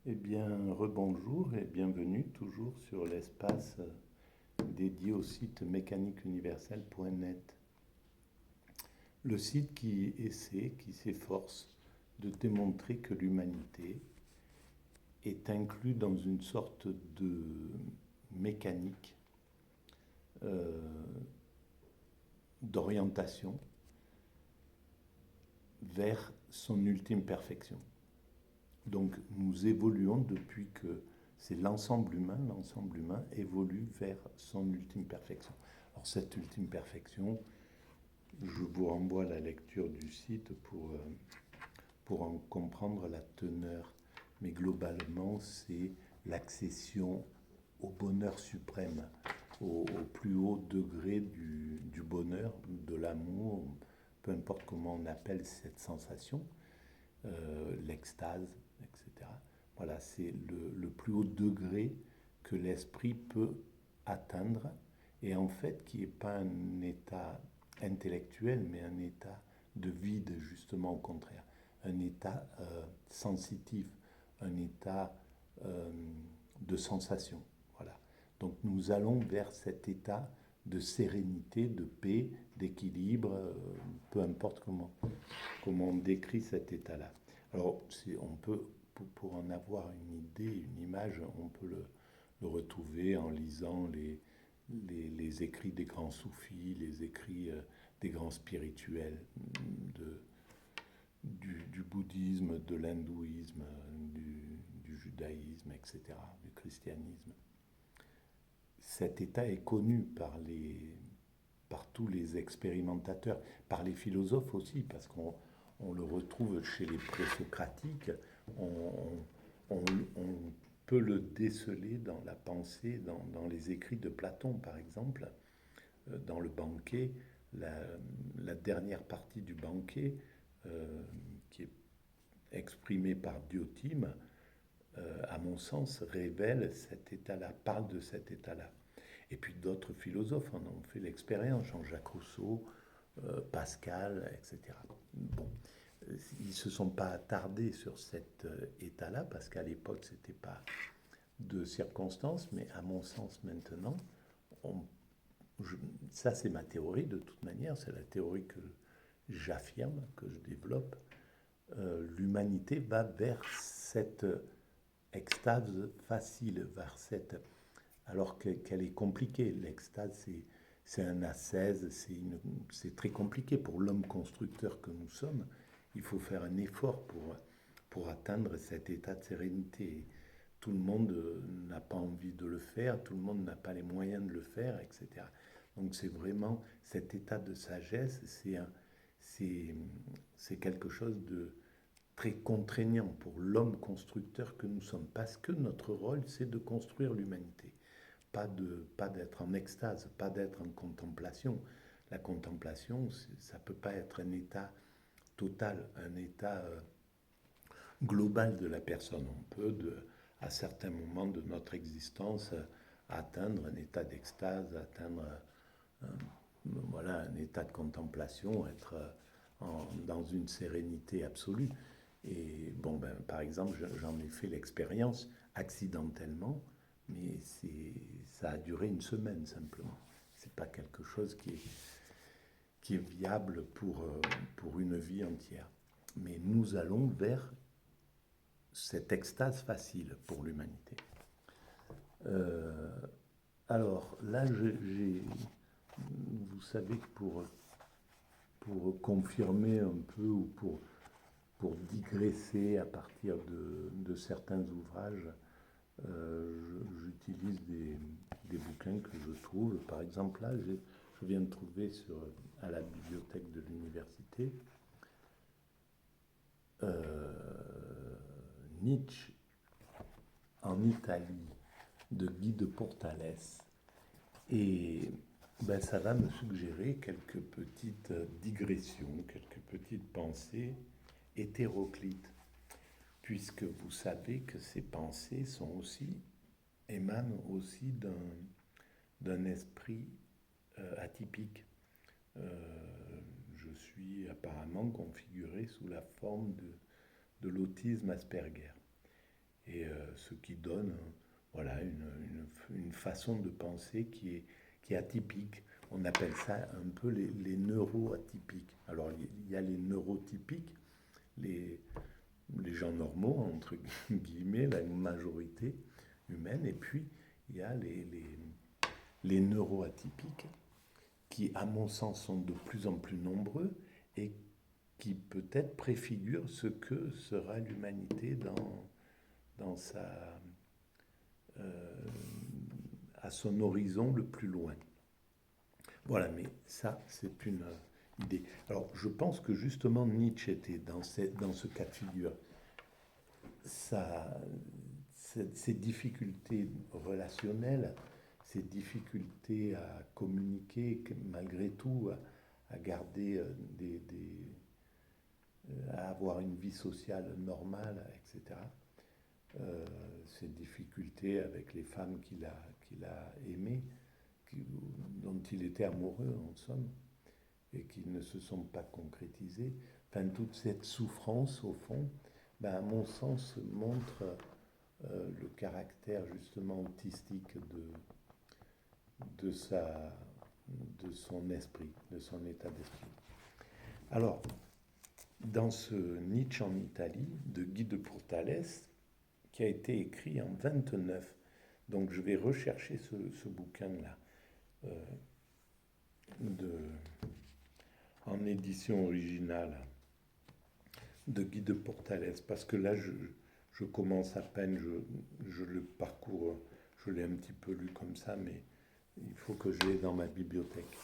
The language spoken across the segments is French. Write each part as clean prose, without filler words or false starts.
Eh bien, rebonjour et bienvenue toujours sur l'espace dédié au site mécaniqueuniverselle.net. Le site qui s'efforce de démontrer que l'humanité est inclue dans une sorte de mécanique euh, d'orientation vers son ultime perfection. Donc nous évoluons depuis que c'est l'ensemble humain évolue vers son ultime perfection. Alors cette ultime perfection, je vous renvoie à la lecture du site pour en comprendre la teneur. Mais globalement, c'est l'accession au bonheur suprême, au plus haut degré du bonheur, de l'amour, peu importe comment on appelle cette sensation, l'extase, etc. Voilà, c'est le plus haut degré que l'esprit peut atteindre et en fait qui n'est pas un état intellectuel mais un état de vide justement au contraire, un état sensitif, un état euh, de sensation. Voilà. Donc nous allons vers cet état de sérénité, de paix, d'équilibre, peu importe comment on décrit cet état-là. Alors, on peut, pour en avoir une idée, une image, on peut le retrouver en lisant les écrits des grands soufis, les écrits des grands spirituels de, du bouddhisme, de l'hindouisme, du judaïsme, etc., du christianisme. Cet état est connu par tous les expérimentateurs, par les philosophes aussi, parce qu'on le retrouve chez les présocratiques, on, on, on peut le déceler dans la pensée, dans les écrits de Platon par exemple, dans le banquet, la, la dernière partie du banquet, qui est exprimée par Diotime, à mon sens, révèle cet état-là, parle de cet état-là. Et puis d'autres philosophes en ont fait l'expérience, Jean-Jacques Rousseau, Pascal, etc. Bon, ils ne se sont pas attardés sur cet état-là, parce qu'à l'époque, ce n'était pas de circonstances, mais à mon sens maintenant, on, je, ça c'est ma théorie de toute manière, c'est la théorie que j'affirme, que je développe, l'humanité va vers cette extase facile, vers cette alors qu'elle est compliquée. L'extase, c'est un ascèse, c'est très compliqué pour l'homme constructeur que nous sommes. Il faut faire un effort pour atteindre cet état de sérénité. Tout le monde n'a pas envie de le faire, tout le monde n'a pas les moyens de le faire, etc. Donc c'est vraiment cet état de sagesse, c'est quelque chose de très contraignant pour l'homme constructeur que nous sommes, parce que notre rôle, c'est de construire l'humanité, pas d'être en extase, pas d'être en contemplation. La contemplation, ça ne peut pas être un état total, un état global de la personne. On peut, à certains moments de notre existence, atteindre un état d'extase, atteindre voilà, un état de contemplation, être dans une sérénité absolue. Et bon, ben, par exemple, j'en ai fait l'expérience accidentellement, mais ça a duré une semaine simplement. C'est pas quelque chose qui est viable pour une vie entière. Mais nous allons vers cette extase facile pour l'humanité. Euh, alors là, vous savez que pour confirmer un peu ou pour digresser à partir de certains ouvrages, j'utilise des bouquins que je trouve. Par exemple, là, je viens de trouver à la bibliothèque de l'université Nietzsche en Italie de Guy de Portales. Et ben, ça va me suggérer quelques petites digressions, quelques petites pensées hétéroclites, puisque vous savez que ces pensées émanent aussi d'un esprit atypique. Je suis apparemment configuré sous la forme de l'autisme Asperger. Et ce qui donne voilà, une façon de penser qui est atypique. On appelle ça un peu les neuroatypiques. Alors il y a les neurotypiques, les gens normaux, entre guillemets, la majorité humaine, et puis il y a les neuroatypiques qui, à mon sens, sont de plus en plus nombreux et qui peut-être préfigurent ce que sera l'humanité dans à son horizon le plus loin. Voilà, mais ça, c'est une idée. Alors, je pense que justement Nietzsche était dans ce cas de figure. Ces difficultés relationnelles, ces difficultés à communiquer, malgré tout, à garder à avoir une vie sociale normale, etc. Ces difficultés avec les femmes qu'il a aimées, dont il était amoureux en somme, et qui ne se sont pas concrétisées. Enfin, toute cette souffrance, au fond, ben, à mon sens, montre le caractère justement autistique de son esprit, de son état d'esprit. Alors, dans ce Nietzsche en Italie, de Guy de Pourtalès, qui a été écrit en 29, donc je vais rechercher ce bouquin-là, en édition originale, de Guy de Pourtalès, parce que là, je commence à peine, je le parcours, je l'ai un petit peu lu comme ça, mais il faut que je l'ai dans ma bibliothèque.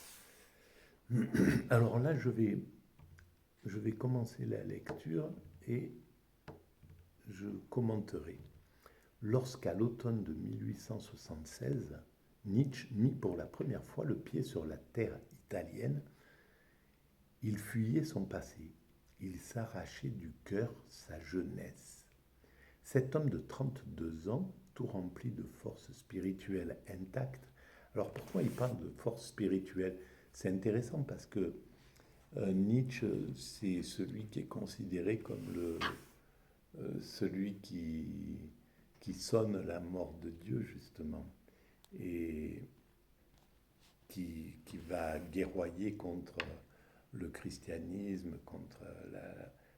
Alors là, je vais commencer la lecture et je commenterai. Lorsqu'à l'automne de 1876, Nietzsche mit pour la première fois le pied sur la terre italienne, il fuyait son passé, il s'arrachait du cœur sa jeunesse. Cet homme de 32 ans, tout rempli de force spirituelle intacte, alors pourquoi il parle de force spirituelle? C'est intéressant parce que Nietzsche, c'est celui qui est considéré comme celui qui sonne la mort de Dieu, justement, et qui va guerroyer contre le christianisme, contre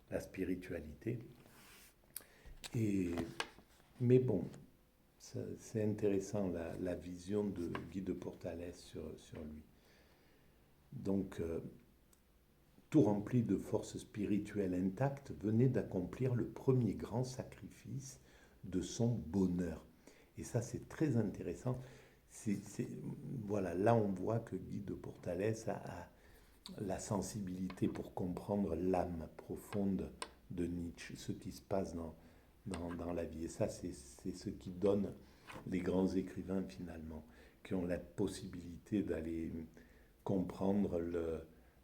la spiritualité. Mais bon, c'est intéressant la vision de Guy de Pourtalès sur lui. Donc, tout rempli de force spirituelle intacte, venait d'accomplir le premier grand sacrifice de son bonheur. Et ça, c'est très intéressant. Voilà, là, on voit que Guy de Pourtalès a la sensibilité pour comprendre l'âme profonde de Nietzsche, ce qui se passe dans la vie. Et ça, c'est ce qui donne les grands écrivains, finalement, qui ont la possibilité d'aller comprendre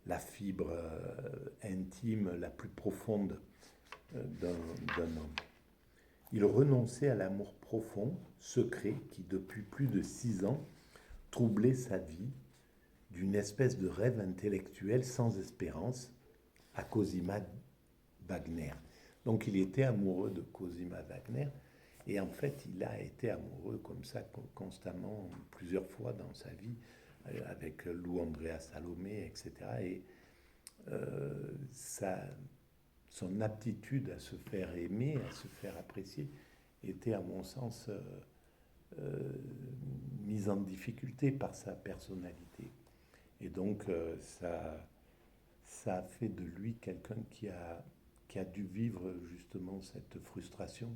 la fibre intime la plus profonde d'un homme. Il renonçait à l'amour profond, secret, qui depuis plus de 6 ans troublait sa vie d'une espèce de rêve intellectuel sans espérance à Cosima Wagner. Donc il était amoureux de Cosima Wagner, et en fait il a été amoureux comme ça constamment, plusieurs fois dans sa vie, avec Lou Andrea Salomé, etc. Et son aptitude à se faire aimer, à se faire apprécier, était à mon sens mise en difficulté par sa personnalité. Et donc ça a fait de lui quelqu'un qui a dû vivre justement cette frustration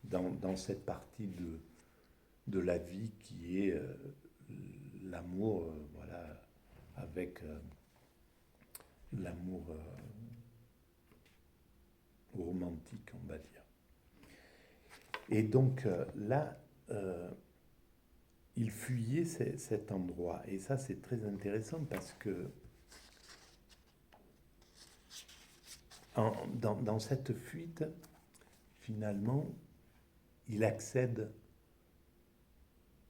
dans cette partie de la vie qui est l'amour, voilà, avec l'amour romantique, on va dire. Et donc là, il fuyait cet endroit. Et ça, c'est très intéressant parce que dans cette fuite, finalement, il accède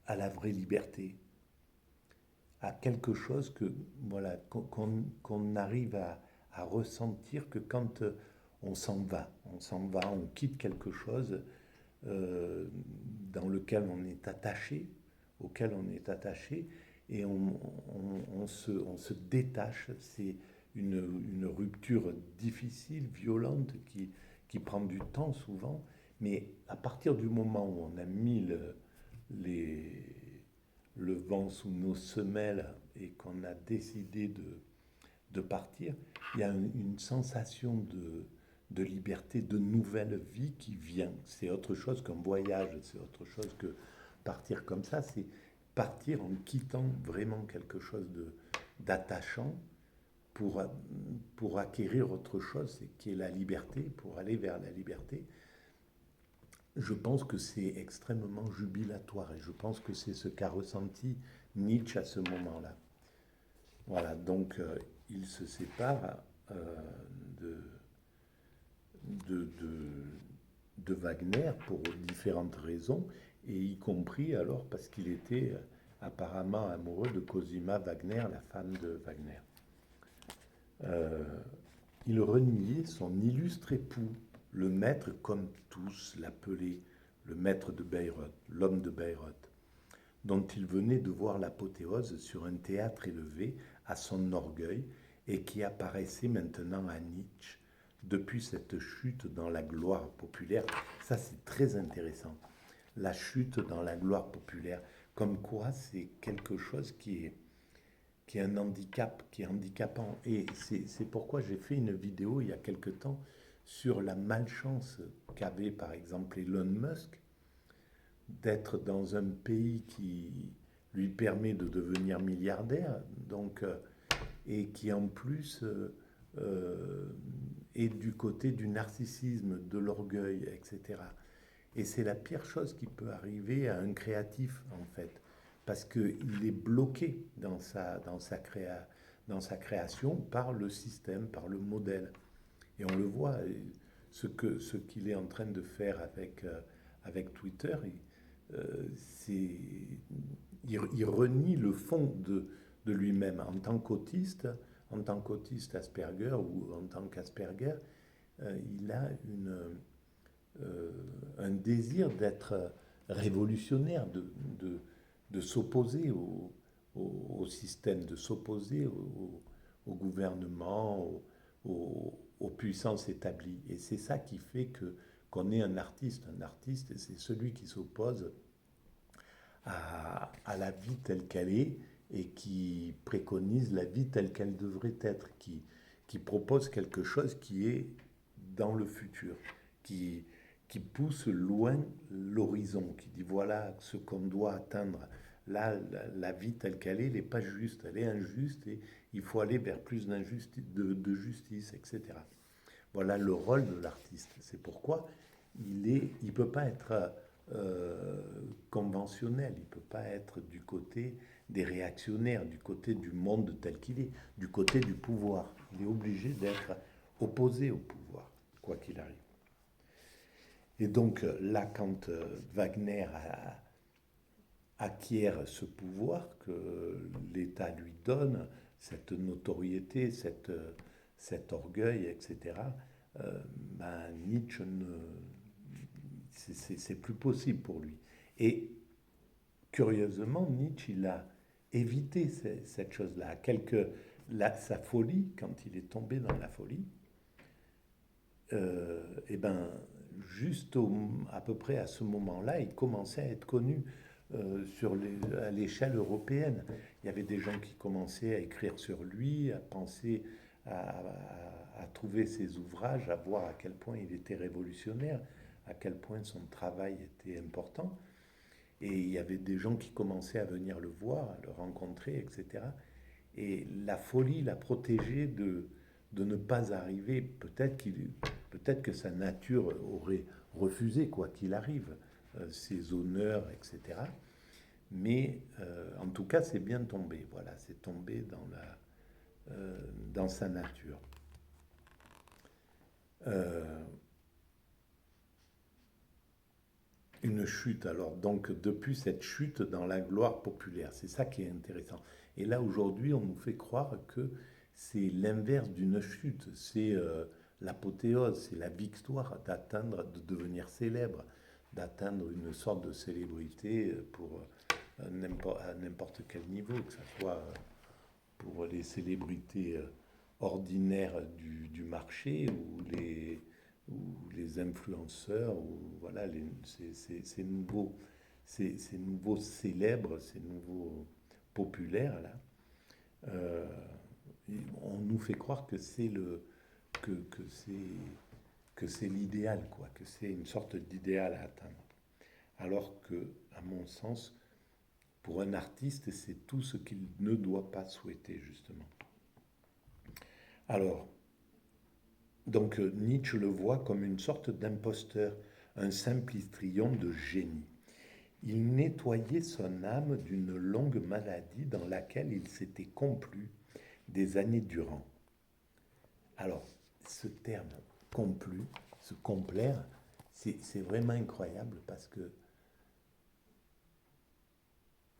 à la vraie liberté, à quelque chose que voilà qu'on arrive à ressentir que quand on s'en va, on quitte quelque chose euh, dans lequel on est attaché, auquel on est attaché, et on se détache. C'est une rupture difficile, violente, qui prend du temps souvent, mais à partir du moment où on a mis les, le vent sous nos semelles et qu'on a décidé de partir, il y a une sensation de liberté, de nouvelle vie qui vient. C'est autre chose qu'un voyage, c'est autre chose que partir comme ça, c'est partir en quittant vraiment quelque chose d'attachant pour, pour acquérir autre chose, qui est la liberté, pour aller vers la liberté. Je pense que c'est extrêmement jubilatoire et je pense que c'est ce qu'a ressenti Nietzsche à ce moment-là. Voilà, donc il se sépare euh, de, de, de, de Wagner pour différentes raisons, et y compris alors parce qu'il était apparemment amoureux de Cosima Wagner, la femme de Wagner. Euh, il reniait son illustre époux, le maître comme tous l'appelaient, le maître de Bayreuth, l'homme de Bayreuth, dont il venait de voir l'apothéose sur un théâtre élevé à son orgueil et qui apparaissait maintenant à Nietzsche depuis cette chute dans la gloire populaire. Ça, c'est très intéressant. La chute dans la gloire populaire, comme quoi c'est quelque chose qui est un handicap, qui est handicapant. Et c'est pourquoi j'ai fait une vidéo il y a quelque temps sur la malchance qu'avait par exemple Elon Musk d'être dans un pays qui lui permet de devenir milliardaire, donc, et qui en plus est du côté du narcissisme, de l'orgueil, etc. Et c'est la pire chose qui peut arriver à un créatif, en fait, parce qu'il est bloqué dans sa création par le système, par le modèle. Et on le voit, ce qu'il est en train de faire avec Twitter, c'est, il renie le fond de lui-même en tant qu'autiste Asperger ou en tant qu'Asperger, il a un désir d'être révolutionnaire, de s'opposer au système, de s'opposer au gouvernement, aux puissances établies. Et c'est ça qui fait qu'on est un artiste. Un artiste, c'est celui qui s'oppose à la vie telle qu'elle est et qui préconise la vie telle qu'elle devrait être, qui propose quelque chose qui est dans le futur, qui, qui pousse loin l'horizon, qui dit voilà ce qu'on doit atteindre. Là, la vie telle qu'elle est n'est pas juste, elle est injuste et il faut aller vers plus de justice, etc. Voilà le rôle de l'artiste. C'est pourquoi il ne peut pas être euh, conventionnel, il ne peut pas être du côté des réactionnaires, du côté du monde tel qu'il est, du côté du pouvoir. Il est obligé d'être opposé au pouvoir, quoi qu'il arrive. Et donc là, quand Wagner acquiert ce pouvoir que l'État lui donne, cette notoriété, cet orgueil, etc., ben, Nietzsche c'est plus possible pour lui. Et curieusement, Nietzsche, il a évité cette chose-là. Sa folie, quand il est tombé dans la folie, et ben, à peu près à ce moment-là, il commençait à être connu à l'échelle européenne. Il y avait des gens qui commençaient à écrire sur lui, à penser à trouver ses ouvrages, à voir à quel point il était révolutionnaire, à quel point son travail était important. Et il y avait des gens qui commençaient à venir le voir, à le rencontrer, etc. Et la folie l'a protégé de ne pas arriver. Peut-être que sa nature aurait refusé, quoi qu'il arrive, ses honneurs, etc. Mais en tout cas, c'est bien tombé. Voilà, c'est tombé dans sa nature. Euh, une chute, alors, donc, depuis cette chute dans la gloire populaire, c'est ça qui est intéressant. Et là, aujourd'hui, on nous fait croire que c'est l'inverse d'une chute. C'est l'apothéose, c'est la victoire d'atteindre, de devenir célèbre, d'atteindre une sorte de célébrité pour à n'importe quel niveau, que ce soit pour les célébrités ordinaires du marché ou les influenceurs, ou voilà, ces nouveaux célèbres, ces nouveaux populaires là. Euh, on nous fait croire que c'est le que c'est l'idéal, quoi, que c'est une sorte d'idéal à atteindre. Alors que, à mon sens, pour un artiste, c'est tout ce qu'il ne doit pas souhaiter, justement. Alors, donc Nietzsche le voit comme une sorte d'imposteur, un simple histrion de génie. Il nettoyait son âme d'une longue maladie dans laquelle il s'était complu des années durant. Alors, ce terme complu, se complaire, c'est vraiment incroyable parce que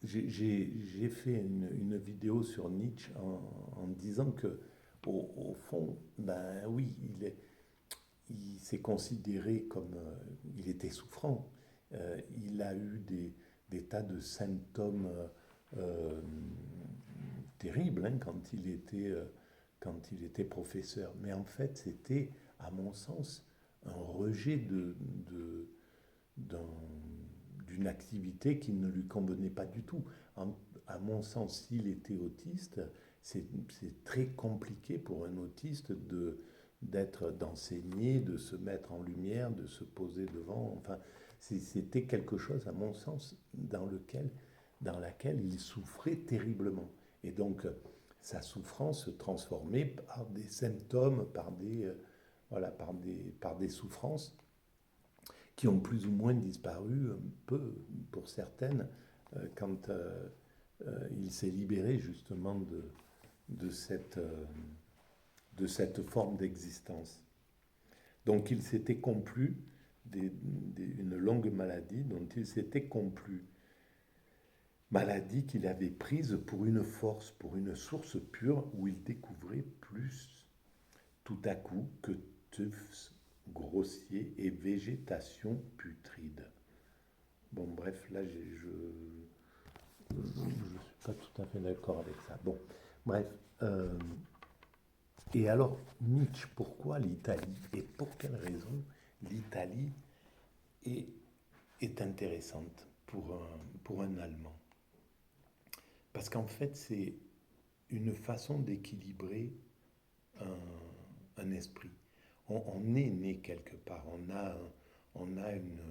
j'ai fait une vidéo sur Nietzsche en disant que, au fond, ben oui, il s'est considéré comme. Il était souffrant. Il a eu des tas de symptômes euh, terribles hein, quand il était professeur. Mais en fait, c'était, à mon sens, un rejet d'un d'une activité qui ne lui convenait pas du tout. À mon sens, s'il était autiste, c'est très compliqué pour un autiste d'enseigner, de se mettre en lumière, de se poser devant. Enfin, c'était quelque chose, à mon sens, dans laquelle il souffrait terriblement. Et donc, sa souffrance se transformait par des symptômes, voilà, par des souffrances qui ont plus ou moins disparu, un peu pour certaines, quand il s'est libéré justement de, cette, de cette forme d'existence. Donc il s'était complu une longue maladie dont il s'était complu. Maladie qu'il avait prise pour une force, pour une source pure où il découvrait plus tout à coup que tufs grossiers et végétation putride. Bon, bref, là, je ne suis pas tout à fait d'accord avec ça. Bon, bref. Et alors, Nietzsche, pourquoi l'Italie? Et pour quelle raison l'Italie est, est intéressante pour un Allemand? Parce qu'en fait, c'est une façon d'équilibrer un esprit. On est né quelque part, on a une,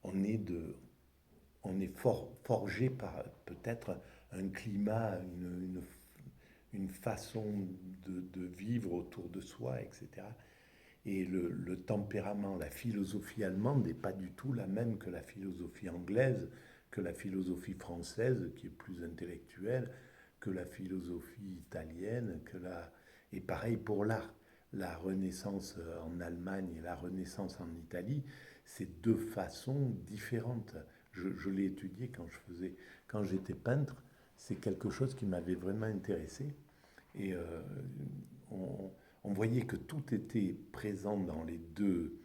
on est de, on est forgé par peut-être un climat, une façon de vivre autour de soi, etc. Et le tempérament, la philosophie allemande n'est pas du tout la même que la philosophie anglaise, que la philosophie française, qui est plus intellectuelle, que la philosophie italienne, et pareil pour l'art. La Renaissance en Allemagne et la Renaissance en Italie, c'est deux façons différentes. Je l'ai étudié quand j'étais peintre, c'est quelque chose qui m'avait vraiment intéressé. Et on, on voyait que tout était présent dans les deux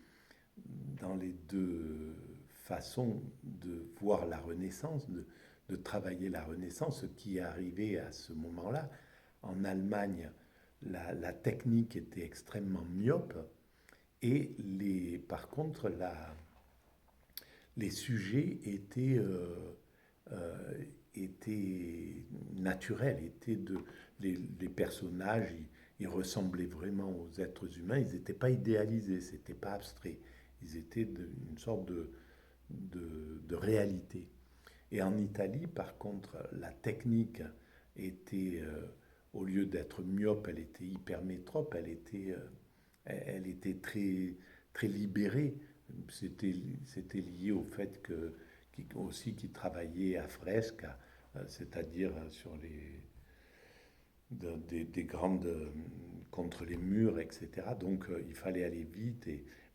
façons de voir la Renaissance, de travailler la Renaissance, qui est arrivé à ce moment-là. En Allemagne, la technique était extrêmement myope et par contre, les sujets étaient naturels, les personnages, ils ressemblaient vraiment aux êtres humains, ils n'étaient pas idéalisés, c'était pas abstrait, ils étaient une sorte de réalité. Et en Italie, par contre, la technique était, au lieu d'être myope, elle était hypermétrope, elle était très, très libérée. C'était lié au fait aussi qu'ils travaillaient à fresque, c'est-à-dire sur des grandes contre les murs, etc. Donc il fallait aller vite,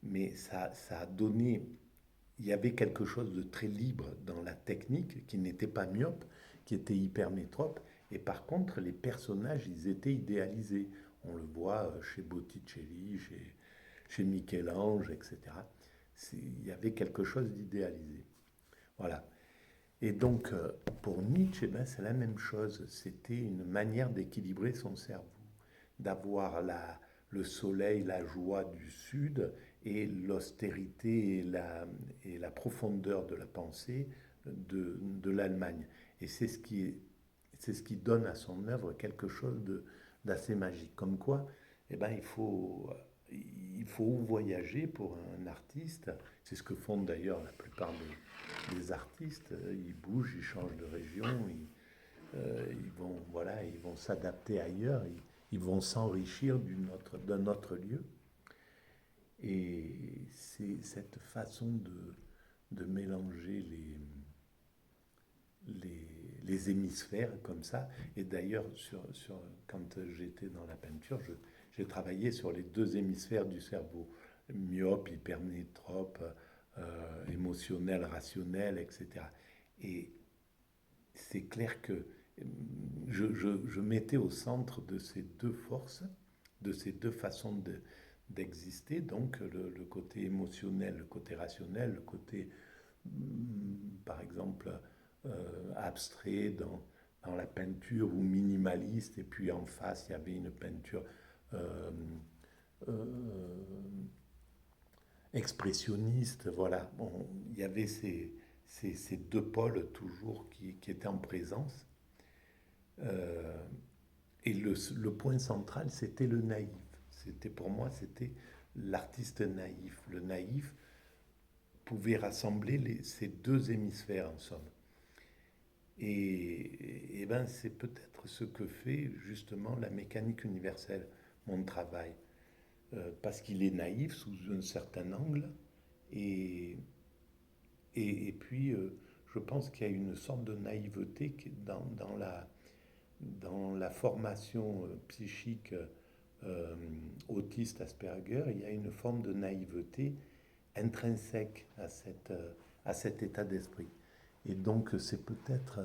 mais ça a donné. Il y avait quelque chose de très libre dans la technique qui n'était pas myope, qui était hypermétrope. Et par contre, les personnages, ils étaient idéalisés. On le voit chez Botticelli, chez Michel-Ange, etc. Il y avait quelque chose d'idéalisé. Voilà. Et donc, pour Nietzsche, ben, c'est la même chose. C'était une manière d'équilibrer son cerveau, d'avoir le soleil, la joie du sud et l'austérité et la profondeur de la pensée de l'Allemagne. Et c'est ce qui donne à son œuvre quelque chose d'assez magique. Comme quoi, eh ben, il faut voyager pour un artiste. C'est ce que font d'ailleurs la plupart des artistes. Ils bougent, ils changent de région, ils vont, voilà, ils vont s'adapter ailleurs, ils vont s'enrichir d'un autre lieu. Et c'est cette façon de mélanger les hémisphères comme ça. Et d'ailleurs, quand j'étais dans la peinture, j'ai travaillé sur les deux hémisphères du cerveau, myope, hypermétrope, émotionnel, rationnel, etc. Et c'est clair que je mettais au centre de ces deux forces, de ces deux façons d'exister, donc le côté émotionnel, le côté rationnel, le côté, par exemple, abstrait dans la peinture ou minimaliste, et puis en face, il y avait une peinture euh, euh, expressionniste. Voilà, bon, il y avait ces deux pôles toujours qui étaient en présence. Euh, et le point central, c'était le naïf. Pour moi, c'était l'artiste naïf. Le naïf pouvait rassembler ces deux hémisphères en somme. Et ben, c'est peut-être ce que fait justement la mécanique universelle, mon travail. Parce qu'il est naïf sous un certain angle. Et, et puis, je pense qu'il y a une sorte de naïveté dans la formation psychique autiste Asperger. Il y a une forme de naïveté intrinsèque à cet état d'esprit. Et donc, c'est peut-être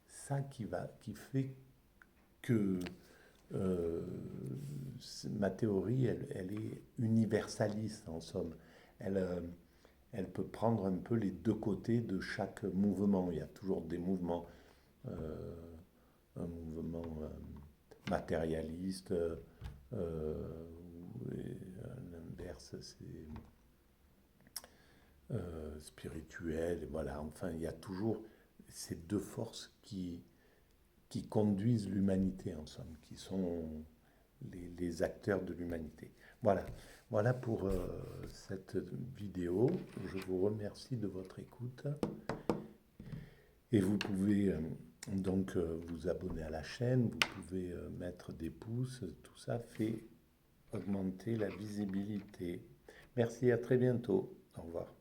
ça qui fait que ma théorie, elle est universaliste en somme. Elle, euh, Elle peut prendre un peu les deux côtés de chaque mouvement. Il y a toujours des mouvements, euh, un mouvement matérialiste, et à l'inverse, c'est spirituel. Et voilà, enfin, il y a toujours ces deux forces qui conduisent l'humanité, en somme, qui sont les acteurs de l'humanité. Voilà, voilà pour cette vidéo. Je vous remercie de votre écoute et vous pouvez donc vous abonner à la chaîne, vous pouvez mettre des pouces, tout ça fait augmenter la visibilité. Merci, à très bientôt. Au revoir.